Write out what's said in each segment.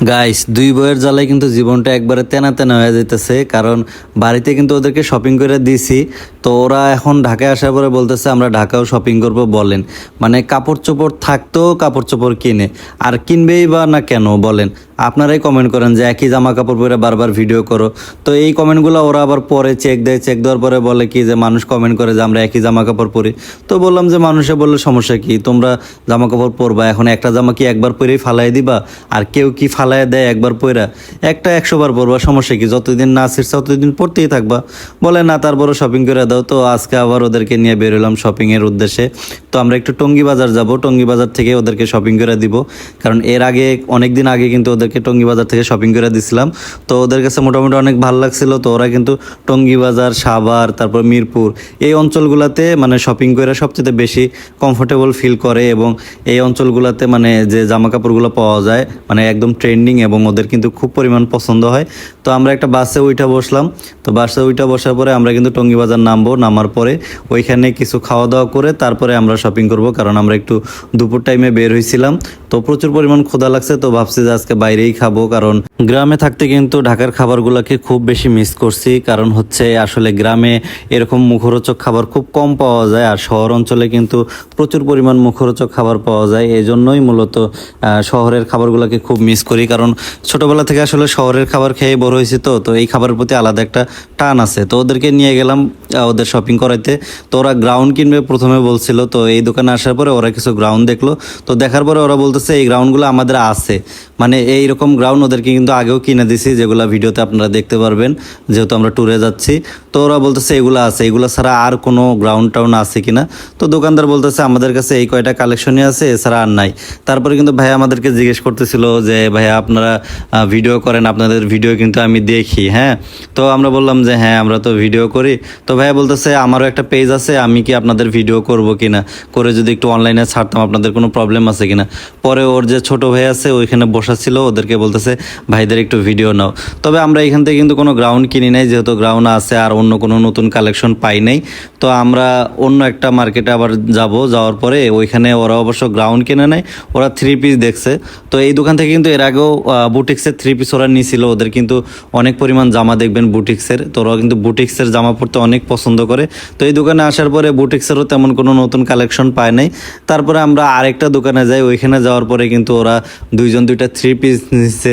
Guys, দুই বইয়ের জ্বালায় কিন্তু জীবনটা একবারে তেনা তেনা হয়ে যাইতেছে। কারণ বাড়িতে কিন্তু ওদেরকে শপিং করে দিছি, তো ওরা এখন ঢাকায় আসার পরে বলতেছে আমরা ঢাকাও শপিং করব। বলেন, মানে কাপড় চোপড় থাকতেও কাপড় চোপড় কিনে, আর কিনবেই বা না কেন বলেন? আপনারাই কমেন্ট করেন যে একই জামা কাপড় পরে বারবার ভিডিও করো। তো এই কমেন্টগুলো ওরা আবার পরে চেক দেয়, চেক দেওয়ার পরে বলে কি যে মানুষ কমেন্ট করে যে আমরা একই জামা কাপড় পরি। তো বললাম যে মানুষে বললে সমস্যা কি, তোমরা জামা কাপড় পরবা, এখন একটা জামা কি একবার পরেই ফালাই দিবা? আর কেউ কি ফালায় দেয় একবার পইরা? একটা 100 বার পরবা, সমস্যা কি? যতদিন না ছিঁড়ছে ততদিন পড়তেই থাকবা। বলে না, তারপরও শপিং করে দাও। তো আজকে আবার ওদেরকে নিয়ে বেরোলাম শপিংয়ের উদ্দেশ্যে। তো আমরা একটু টঙ্গী বাজার যাব, টঙ্গী বাজার থেকে ওদেরকে শপিং করে দিব। কারণ এর আগে অনেক দিন আগে কিন্তু ওদেরকে টঙ্গী বাজার থেকে শপিং করে দিছিলাম। তো ওদের কাছে মোটামুটি অনেক ভালো লাগছিল। তো ওরা কিন্তু টঙ্গী বাজার, সাভার, তারপর মিরপুর, এই অঞ্চলগুলোতে মানে শপিং করে সবচেয়ে বেশি কমফোর্টেবল ফিল করে। এবং এই অঞ্চলগুলোতে মানে যে জামা কাপড়গুলো পাওয়া যায় মানে একদম ট্রেন্ডিং, এবং ওদের কিন্তু খুব পরিমাণ পছন্দ হয়। তো আমরা একটা বাসে উঠা বসলাম। তো বাসে উঠা বসার পরে আমরা কিন্তু টঙ্গী বাজার নামবো। নামার পরে ওইখানে কিছু খাওয়া দাওয়া করে তারপরে আমরা শপিং করব, কারণ আমরা একটু দুপুর টাইমে বের হয়েছিলাম। তো প্রচুর পরিমাণ ক্ষুধা লাগছে, তো ভাবছি যে আজকে বাইরেই খাবো। কারণ গ্রামে থাকতে কিন্তু ঢাকার খাবারগুলোকে খুব বেশি মিস করছি। কারণ হচ্ছে আসলে গ্রামে এরকম মুখরোচক খাবার খুব কম পাওয়া যায়, আর শহর অঞ্চলে কিন্তু প্রচুর পরিমাণ মুখরোচক খাবার পাওয়া যায়। এই জন্যই মূলত শহরের খাবারগুলোকে খুব মিস করি। কারণ ছোটবেলা থেকে আসলে শহরের খাবার খেয়ে বড় হয়েছি, তো এই খাবারের প্রতি আলাদা একটা টান আছে। তো ওদেরকে নিয়ে গেলাম ওদের শপিং করাইতে। তো ওরা গ্রাউন্ড কিনবে প্রথমে বলছিল। তো এই দোকানে আসার পরে ওরা কিছু গ্রাউন্ড দেখলো। তো দেখার পরে ওরা বলতেছে এই গ্রাউন্ডগুলো আমাদের আছে, মানে এইরকম গ্রাউন্ড ওদেরকে কিন্তু আগেও কিনে দিছি, যেগুলো ভিডিওতে আপনারা দেখতে পারবেন যেহেতু আমরা ট্যুরে যাচ্ছি। তো ওরা বলতেছে এগুলো আছে, এগুলো ছাড়া আর কোনো গ্রাউন্ড টাউন আছে কিনা। তো দোকানদার বলতেছে আমাদের কাছে এই কয়টা কালেকশনই আছে, এছাড়া আর নাই। তারপরে কিন্তু ভাইয়া আমাদেরকে জিজ্ঞেস করতেছিল যে ভাইয়া আপনারা ভিডিও করেন, আপনাদের ভিডিও কিন্তু আমি দেখি। হ্যাঁ, তো আমরা বললাম যে হ্যাঁ আমরা তো ভিডিও করি। তো ভাইয়া বলতেছে আমারও একটা পেজ আছে, আমি কি আপনাদের ভিডিও করব কিনা, করে যদি একটু অনলাইনে ছাড়তাম, আপনাদের কোনো প্রবলেম আছে কিনা। পরে ওর যে ছোট ভাই আছে ওইখানে বসা ছিল, ওদেরকে বলতেছে ভাইদের একটু ভিডিও নাও। তবে আমরা এখান থেকে কিন্তু কোনো গ্রাউন্ড কিনি নাই, যেহেতু গ্রাউন্ড আছে আর অন্য কোনো নতুন কালেকশন পাই নাই। তো আমরা অন্য একটা মার্কেটে আবার যাব, যাওয়ার পরে ওইখানে ওরা অবশ্য গ্রাউন্ড কিনে নেয়, ওরা 3 পিস দেখছে। তো এই দোকান থেকে কিন্তু এর আগেও বুটিক্সের 3 পিস ওরা নিয়েছিল। ওদের কিন্তু অনেক পরিমাণ জামা দেখবেন বুটিক্সের, তো ওরা কিন্তু বুটিক্সের জামা পরতে অনেক পছন্দ করে। তো এই দোকানে আসার পরে বুটিক্সেরও তেমন কোনো নতুন কালেকশন পায় নাই। তারপরে আমরা আরেকটা দোকানে যাই, ওইখানে যাওয়ার পরে কিন্তু ওরা দুইটা 3 পিস নিচ্ছে,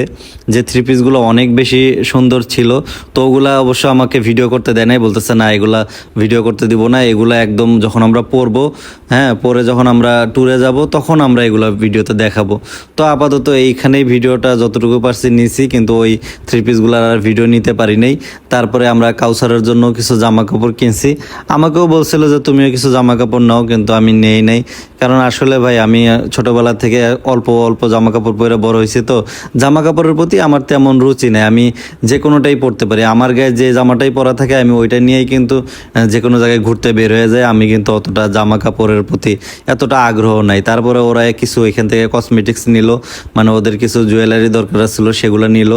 যে 3 পিসগুলো অনেক বেশি সুন্দর ছিল। তো ওগুলা অবশ্য আমাকে ভিডিও করতে দেয় নাই, বলতেছে না এগুলা ভিডিও করতে দিব না, এগুলা একদম যখন আমরা পরবো, হ্যাঁ পরে যখন আমরা ট্যুরে যাব তখন আমরা এগুলা ভিডিওতে দেখাবো। তো আপাতত এইখানেই ভিডিওটা যতটুকু পারছি নিছি, কিন্তু ওই 3 পিসগুলার আর ভিডিও নিতে পারি নাই। তারপরে আমরা কাউসারের জন্য কিছু জামা কাপড় কিনছি। আমাকেও বলছিল যে তুমিও কিছু জামা কাপড় নাও, কিন্তু আমি নেই নাই। কারণ আসলে ভাই আমি ছোটোবেলা থেকে অল্প অল্প জামা কাপড় পরে বড় হয়েছি, তো জামা কাপড়ের প্রতি আমার তেমন রুচি নেই। আমি যে কোনোটাই পরতে পারি, আমার গায়ে যে জামাটাই পরা থাকে আমি ওইটা নিয়েই কিন্তু যে কোনো জায়গায় ঘুরতে বের হয়ে যায়। আমি কিন্তু অতটা জামা কাপড়ের প্রতি এতটা আগ্রহ নাই। তারপরে ওরা কিছু এখান থেকে কসমেটিক্স নিল, মানে ওদের কিছু জুয়েলারি দরকার ছিল, সেগুলো নিল।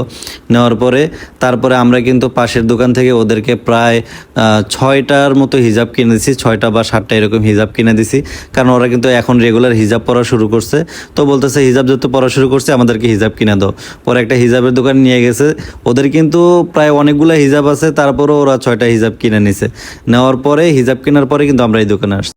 নেওয়ার পরে তারপরে আমরা কিন্তু পাশের দোকান থেকে ওদেরকে প্রায় 6টার মতো হিজাব কিনে দিছি, 6টা বা 7টা এরকম হিজাব কিনে দিছি। কারণ ওরা কিন্তু এখন রেগুলার হিজাব পরা শুরু করছে। তো বলতেছে হিজাব যত পরা শুরু করছে আমাদেরকে হিজাব কিনে দাও। পরে একটা হিজাবের দোকান নিয়ে গেছে, ওদের কিন্তু প্রায় অনেকগুলো হিজাব আছে, তারপরেও ওরা 6টা হিজাব কিনে নিছে। নেওয়ার পরে হিজাব কেনার পরে কিন্তু আমরা এই দোকানে আসছি।